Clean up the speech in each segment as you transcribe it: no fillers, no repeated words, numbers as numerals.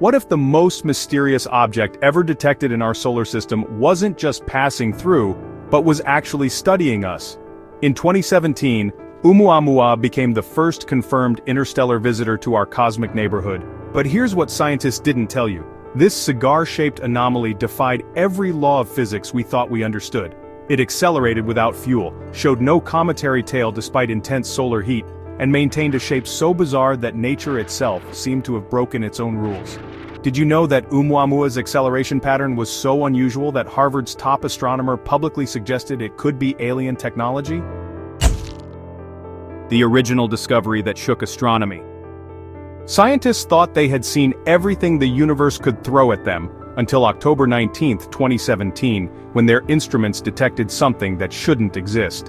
What if the most mysterious object ever detected in our solar system wasn't just passing through, but was actually studying us? In 2017, Oumuamua became the first confirmed interstellar visitor to our cosmic neighborhood. But here's what scientists didn't tell you. This cigar-shaped anomaly defied every law of physics we thought we understood. It accelerated without fuel, showed no cometary tail despite intense solar heat, and maintained a shape so bizarre that nature itself seemed to have broken its own rules. Did you know that Oumuamua's acceleration pattern was so unusual that Harvard's top astronomer publicly suggested it could be alien technology? The original discovery that shook astronomy. Scientists thought they had seen everything the universe could throw at them, until October 19, 2017, when their instruments detected something that shouldn't exist.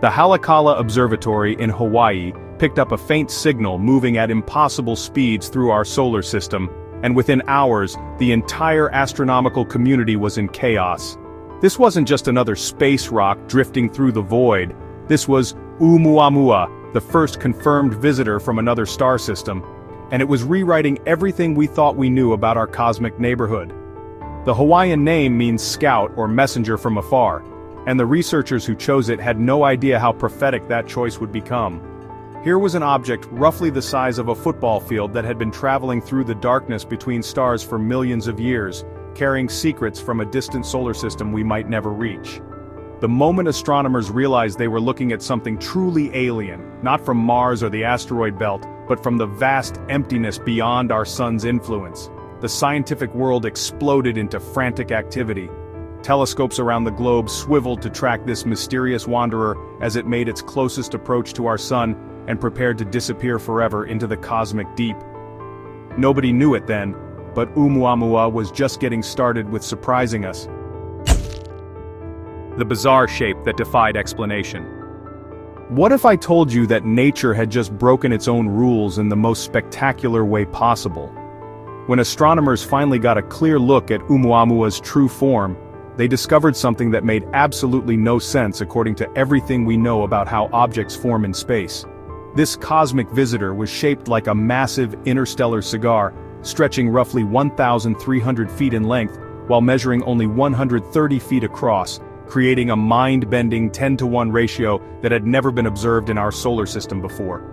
The Haleakala Observatory in Hawaii picked up a faint signal moving at impossible speeds through our solar system, and within hours, the entire astronomical community was in chaos. This wasn't just another space rock drifting through the void. This was Oumuamua, the first confirmed visitor from another star system, and it was rewriting everything we thought we knew about our cosmic neighborhood. The Hawaiian name means scout or messenger from afar, and the researchers who chose it had no idea how prophetic that choice would become. Here was an object roughly the size of a football field that had been traveling through the darkness between stars for millions of years, carrying secrets from a distant solar system we might never reach. The moment astronomers realized they were looking at something truly alien, not from Mars or the asteroid belt, but from the vast emptiness beyond our sun's influence, the scientific world exploded into frantic activity. Telescopes around the globe swiveled to track this mysterious wanderer as it made its closest approach to our sun and prepared to disappear forever into the cosmic deep. Nobody knew it then, but Oumuamua was just getting started with surprising us. The bizarre shape that defied explanation. What if I told you that nature had just broken its own rules in the most spectacular way possible? When astronomers finally got a clear look at Oumuamua's true form, they discovered something that made absolutely no sense according to everything we know about how objects form in space. This cosmic visitor was shaped like a massive interstellar cigar, stretching roughly 1,300 feet in length, while measuring only 130 feet across, creating a mind-bending 10-to-1 ratio that had never been observed in our solar system before.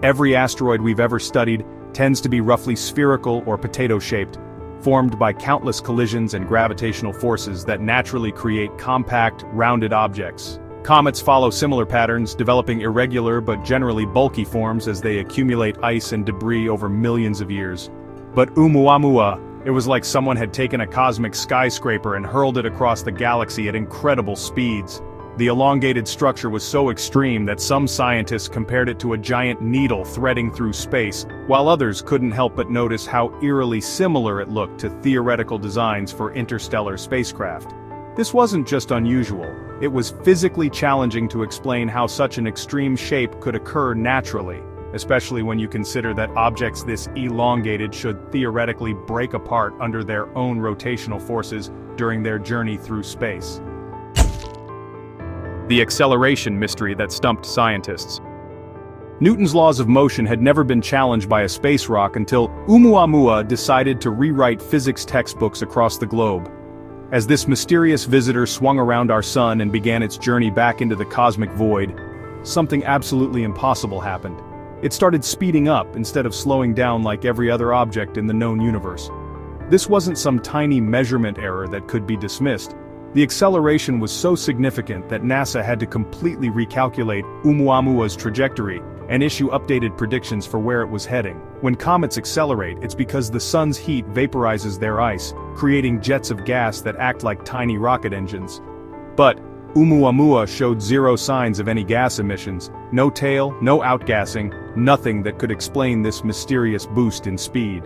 Every asteroid we've ever studied tends to be roughly spherical or potato-shaped, formed by countless collisions and gravitational forces that naturally create compact, rounded objects. Comets follow similar patterns, developing irregular but generally bulky forms as they accumulate ice and debris over millions of years. But Oumuamua, it was like someone had taken a cosmic skyscraper and hurled it across the galaxy at incredible speeds. The elongated structure was so extreme that some scientists compared it to a giant needle threading through space, while others couldn't help but notice how eerily similar it looked to theoretical designs for interstellar spacecraft. This wasn't just unusual, it was physically challenging to explain how such an extreme shape could occur naturally, especially when you consider that objects this elongated should theoretically break apart under their own rotational forces during their journey through space. The acceleration mystery that stumped scientists. Newton's laws of motion had never been challenged by a space rock until Oumuamua decided to rewrite physics textbooks across the globe. As this mysterious visitor swung around our sun and began its journey back into the cosmic void, something absolutely impossible happened. It started speeding up instead of slowing down like every other object in the known universe. This wasn't some tiny measurement error that could be dismissed. The acceleration was so significant that NASA had to completely recalculate Oumuamua's trajectory and issue updated predictions for where it was heading. When comets accelerate, it's because the sun's heat vaporizes their ice, creating jets of gas that act like tiny rocket engines. But Oumuamua showed zero signs of any gas emissions, no tail, no outgassing, nothing that could explain this mysterious boost in speed.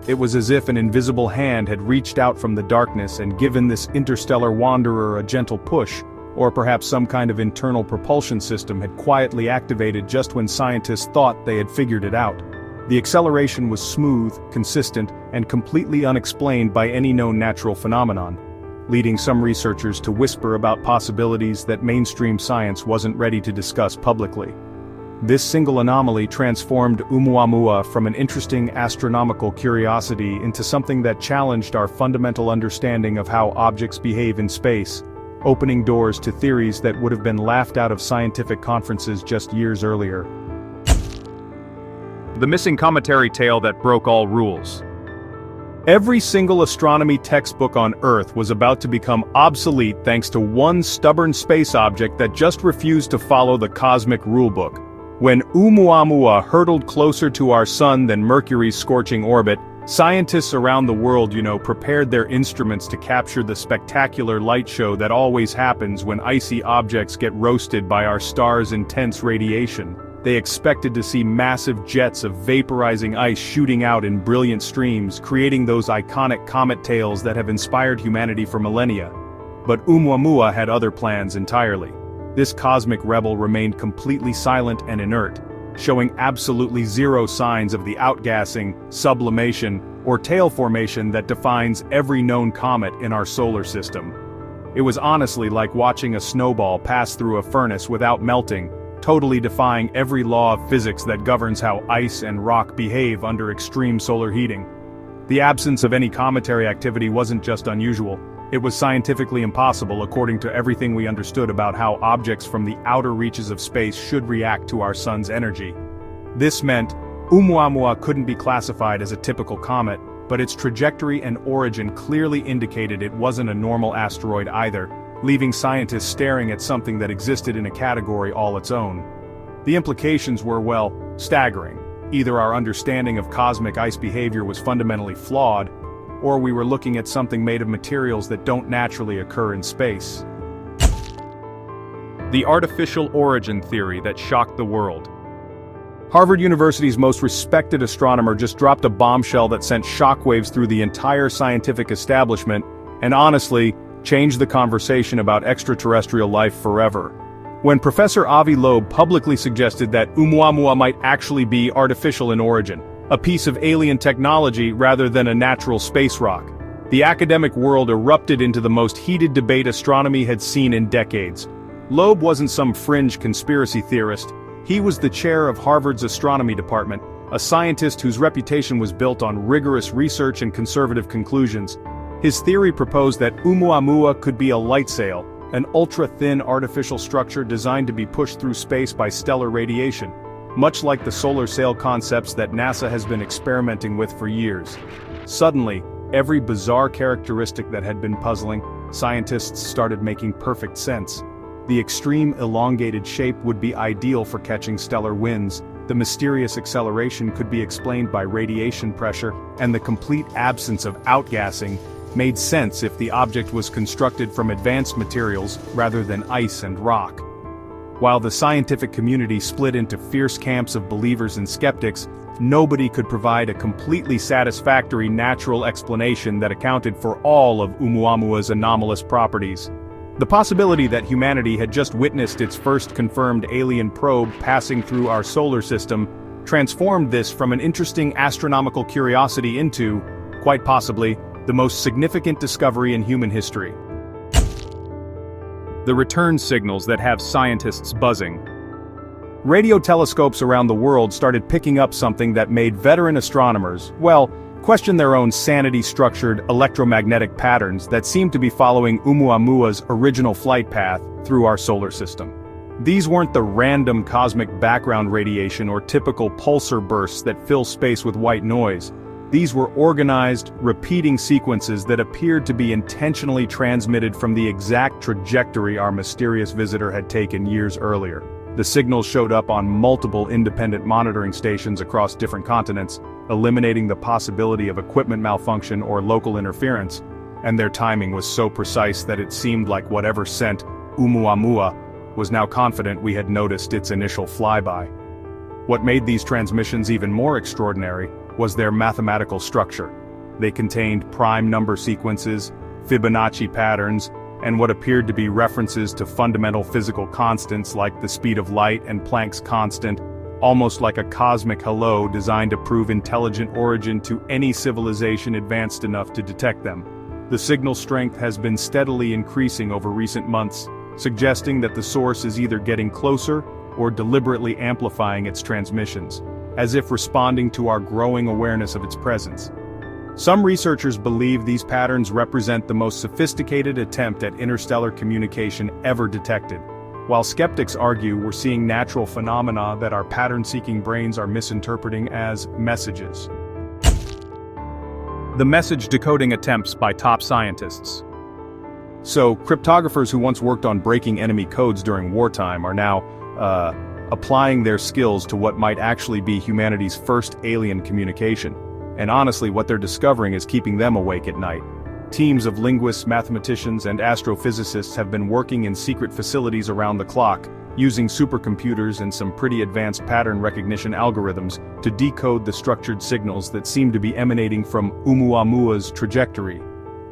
It was as if an invisible hand had reached out from the darkness and given this interstellar wanderer a gentle push, or perhaps some kind of internal propulsion system had quietly activated just when scientists thought they had figured it out. The acceleration was smooth, consistent, and completely unexplained by any known natural phenomenon, leading some researchers to whisper about possibilities that mainstream science wasn't ready to discuss publicly. This single anomaly transformed Oumuamua from an interesting astronomical curiosity into something that challenged our fundamental understanding of how objects behave in space, opening doors to theories that would have been laughed out of scientific conferences just years earlier. The missing cometary tale that broke all rules. Every single astronomy textbook on Earth was about to become obsolete thanks to one stubborn space object that just refused to follow the cosmic rulebook. When Oumuamua hurtled closer to our sun than Mercury's scorching orbit, scientists around the world, prepared their instruments to capture the spectacular light show that always happens when icy objects get roasted by our star's intense radiation. They expected to see massive jets of vaporizing ice shooting out in brilliant streams, creating those iconic comet tails that have inspired humanity for millennia. But Oumuamua had other plans entirely. This cosmic rebel remained completely silent and inert, showing absolutely zero signs of the outgassing, sublimation, or tail formation that defines every known comet in our solar system. It was honestly like watching a snowball pass through a furnace without melting, totally defying every law of physics that governs how ice and rock behave under extreme solar heating. The absence of any cometary activity wasn't just unusual, it was scientifically impossible according to everything we understood about how objects from the outer reaches of space should react to our sun's energy. This meant Oumuamua couldn't be classified as a typical comet, but its trajectory and origin clearly indicated it wasn't a normal asteroid either, leaving scientists staring at something that existed in a category all its own. The implications were, staggering. Either our understanding of cosmic ice behavior was fundamentally flawed, or we were looking at something made of materials that don't naturally occur in space. The artificial origin theory that shocked the world. Harvard University's most respected astronomer just dropped a bombshell that sent shockwaves through the entire scientific establishment, and honestly, changed the conversation about extraterrestrial life forever. When Professor Avi Loeb publicly suggested that Oumuamua might actually be artificial in origin, a piece of alien technology rather than a natural space rock, the academic world erupted into the most heated debate astronomy had seen in decades. Loeb wasn't some fringe conspiracy theorist. He was the chair of Harvard's astronomy department, a scientist whose reputation was built on rigorous research and conservative conclusions. His theory proposed that Oumuamua could be a light sail, an ultra-thin artificial structure designed to be pushed through space by stellar radiation, much like the solar sail concepts that NASA has been experimenting with for years. Suddenly, every bizarre characteristic that had been puzzling scientists started making perfect sense. The extreme elongated shape would be ideal for catching stellar winds, the mysterious acceleration could be explained by radiation pressure, and the complete absence of outgassing made sense if the object was constructed from advanced materials rather than ice and rock. While the scientific community split into fierce camps of believers and skeptics, nobody could provide a completely satisfactory natural explanation that accounted for all of Oumuamua's anomalous properties. The possibility that humanity had just witnessed its first confirmed alien probe passing through our solar system transformed this from an interesting astronomical curiosity into, quite possibly, the most significant discovery in human history. The return signals that have scientists buzzing. Radio telescopes around the world started picking up something that made veteran astronomers, question their own sanity-structured electromagnetic patterns that seemed to be following Oumuamua's original flight path through our solar system. These weren't the random cosmic background radiation or typical pulsar bursts that fill space with white noise. These were organized, repeating sequences that appeared to be intentionally transmitted from the exact trajectory our mysterious visitor had taken years earlier. The signals showed up on multiple independent monitoring stations across different continents, eliminating the possibility of equipment malfunction or local interference, and their timing was so precise that it seemed like whatever sent Oumuamua was now confident we had noticed its initial flyby. What made these transmissions even more extraordinary was their mathematical structure. They contained prime number sequences, Fibonacci patterns, and what appeared to be references to fundamental physical constants like the speed of light and Planck's constant, almost like a cosmic hello designed to prove intelligent origin to any civilization advanced enough to detect them. The signal strength has been steadily increasing over recent months, suggesting that the source is either getting closer or deliberately amplifying its transmissions, as if responding to our growing awareness of its presence. Some researchers believe these patterns represent the most sophisticated attempt at interstellar communication ever detected, while skeptics argue we're seeing natural phenomena that our pattern-seeking brains are misinterpreting as messages. The message decoding attempts by top scientists. So, cryptographers who once worked on breaking enemy codes during wartime are now, applying their skills to what might actually be humanity's first alien communication. And honestly, what they're discovering is keeping them awake at night. Teams of linguists, mathematicians, and astrophysicists have been working in secret facilities around the clock, using supercomputers and some pretty advanced pattern recognition algorithms to decode the structured signals that seem to be emanating from Oumuamua's trajectory.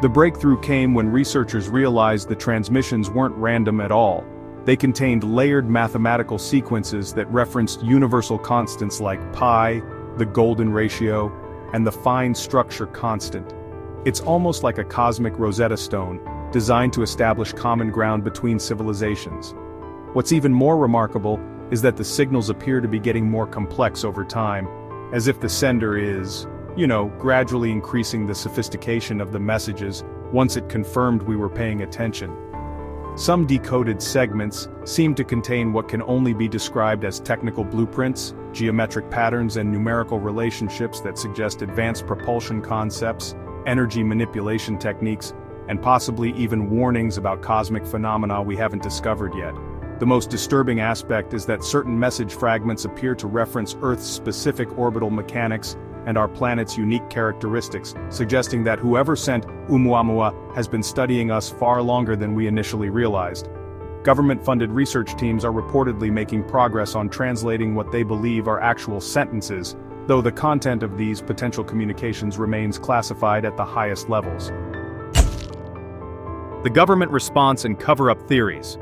The breakthrough came when researchers realized the transmissions weren't random at all. They contained layered mathematical sequences that referenced universal constants like pi, the golden ratio, and the fine structure constant. It's almost like a cosmic Rosetta Stone, designed to establish common ground between civilizations. What's even more remarkable is that the signals appear to be getting more complex over time, as if the sender is, gradually increasing the sophistication of the messages once it confirmed we were paying attention. Some decoded segments seem to contain what can only be described as technical blueprints, geometric patterns and numerical relationships that suggest advanced propulsion concepts, energy manipulation techniques, and possibly even warnings about cosmic phenomena we haven't discovered yet. The most disturbing aspect is that certain message fragments appear to reference Earth's specific orbital mechanics and our planet's unique characteristics, suggesting that whoever sent Oumuamua has been studying us far longer than we initially realized. Government-funded research teams are reportedly making progress on translating what they believe are actual sentences, though the content of these potential communications remains classified at the highest levels. The government response and cover-up theories.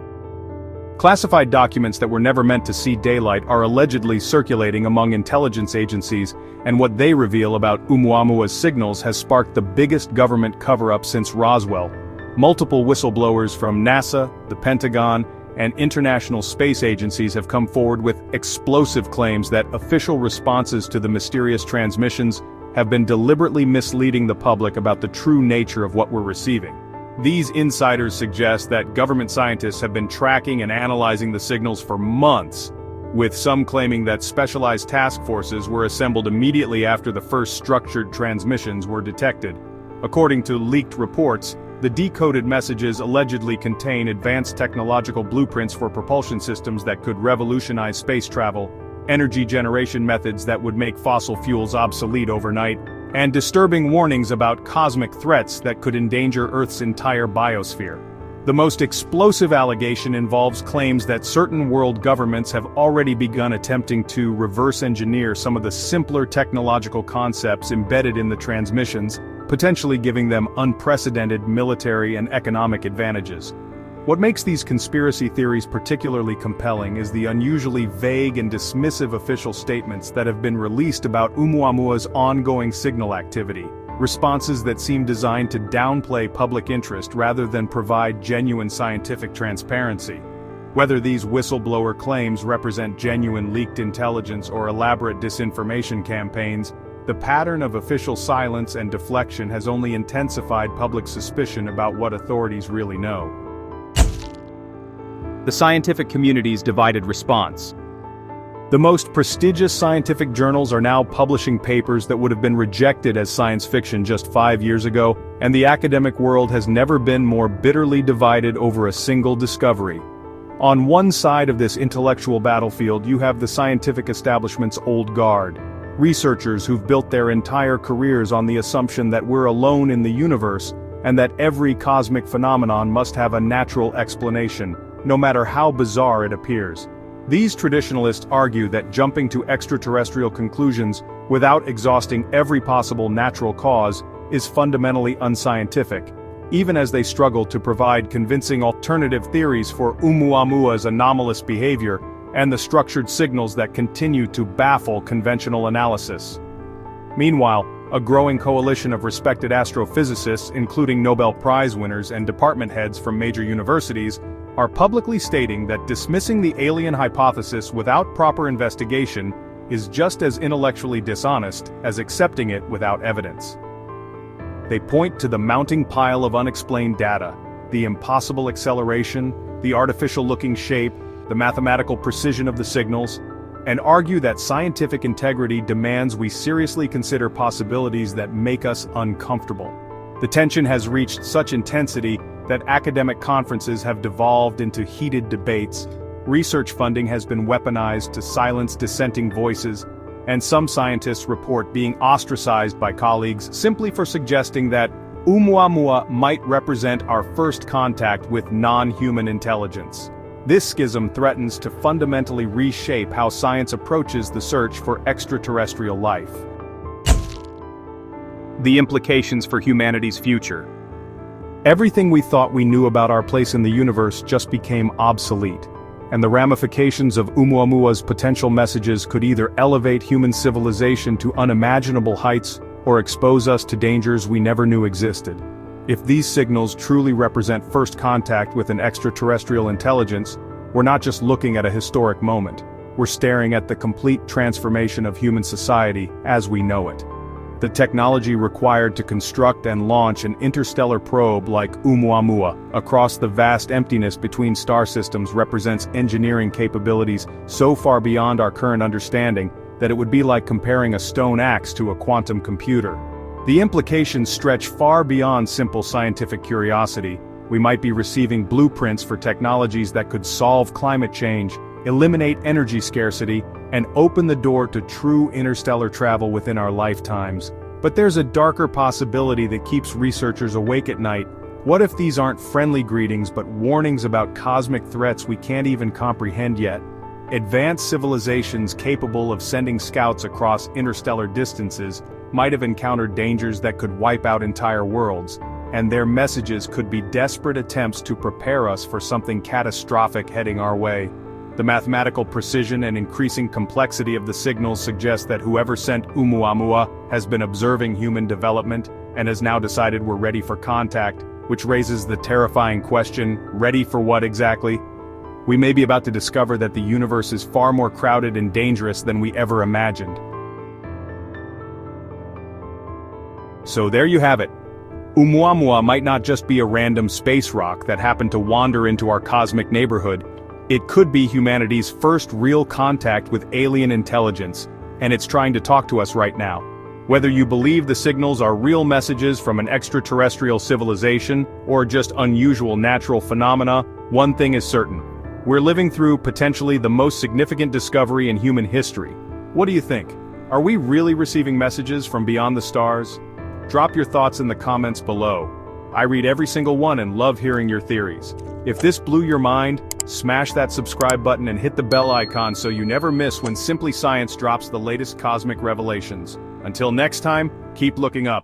Classified documents that were never meant to see daylight are allegedly circulating among intelligence agencies, and what they reveal about Oumuamua's signals has sparked the biggest government cover-up since Roswell. Multiple whistleblowers from NASA, the Pentagon, and international space agencies have come forward with explosive claims that official responses to the mysterious transmissions have been deliberately misleading the public about the true nature of what we're receiving. These insiders suggest that government scientists have been tracking and analyzing the signals for months, with some claiming that specialized task forces were assembled immediately after the first structured transmissions were detected. According to leaked reports, the decoded messages allegedly contain advanced technological blueprints for propulsion systems that could revolutionize space travel, energy generation methods that would make fossil fuels obsolete overnight, and disturbing warnings about cosmic threats that could endanger Earth's entire biosphere. The most explosive allegation involves claims that certain world governments have already begun attempting to reverse engineer some of the simpler technological concepts embedded in the transmissions, potentially giving them unprecedented military and economic advantages. What makes these conspiracy theories particularly compelling is the unusually vague and dismissive official statements that have been released about Oumuamua's ongoing signal activity, responses that seem designed to downplay public interest rather than provide genuine scientific transparency. Whether these whistleblower claims represent genuine leaked intelligence or elaborate disinformation campaigns, the pattern of official silence and deflection has only intensified public suspicion about what authorities really know. The scientific community's divided response. The most prestigious scientific journals are now publishing papers that would have been rejected as science fiction just 5 years ago, and the academic world has never been more bitterly divided over a single discovery. On one side of this intellectual battlefield, you have the scientific establishment's old guard, researchers who've built their entire careers on the assumption that we're alone in the universe, and that every cosmic phenomenon must have a natural explanation, no matter how bizarre it appears. These traditionalists argue that jumping to extraterrestrial conclusions without exhausting every possible natural cause is fundamentally unscientific, even as they struggle to provide convincing alternative theories for Oumuamua's anomalous behavior and the structured signals that continue to baffle conventional analysis. Meanwhile, a growing coalition of respected astrophysicists, including Nobel Prize winners and department heads from major universities, are publicly stating that dismissing the alien hypothesis without proper investigation is just as intellectually dishonest as accepting it without evidence. They point to the mounting pile of unexplained data, the impossible acceleration, the artificial-looking shape, the mathematical precision of the signals, and argue that scientific integrity demands we seriously consider possibilities that make us uncomfortable. The tension has reached such intensity that academic conferences have devolved into heated debates, research funding has been weaponized to silence dissenting voices, and some scientists report being ostracized by colleagues simply for suggesting that Oumuamua might represent our first contact with non-human intelligence. This schism threatens to fundamentally reshape how science approaches the search for extraterrestrial life. The implications for humanity's future. Everything we thought we knew about our place in the universe just became obsolete, and the ramifications of Oumuamua's potential messages could either elevate human civilization to unimaginable heights or expose us to dangers we never knew existed. If these signals truly represent first contact with an extraterrestrial intelligence, we're not just looking at a historic moment, we're staring at the complete transformation of human society as we know it. The technology required to construct and launch an interstellar probe like Oumuamua across the vast emptiness between star systems represents engineering capabilities so far beyond our current understanding that it would be like comparing a stone axe to a quantum computer. The implications stretch far beyond simple scientific curiosity. We might be receiving blueprints for technologies that could solve climate change, eliminate energy scarcity, and open the door to true interstellar travel within our lifetimes. But there's a darker possibility that keeps researchers awake at night. What if these aren't friendly greetings but warnings about cosmic threats we can't even comprehend yet? Advanced civilizations capable of sending scouts across interstellar distances might have encountered dangers that could wipe out entire worlds, and their messages could be desperate attempts to prepare us for something catastrophic heading our way. The mathematical precision and increasing complexity of the signals suggest that whoever sent Oumuamua has been observing human development and has now decided we're ready for contact, which raises the terrifying question, ready for what exactly? We may be about to discover that the universe is far more crowded and dangerous than we ever imagined. So there you have it. Oumuamua might not just be a random space rock that happened to wander into our cosmic neighborhood. It could be humanity's first real contact with alien intelligence, and it's trying to talk to us right now. Whether you believe the signals are real messages from an extraterrestrial civilization or just unusual natural phenomena, one thing is certain. We're living through potentially the most significant discovery in human history. What do you think? Are we really receiving messages from beyond the stars? Drop your thoughts in the comments below. I read every single one and love hearing your theories. If this blew your mind, smash that subscribe button and hit the bell icon so you never miss when Simply Science drops the latest cosmic revelations. Until next time, keep looking up.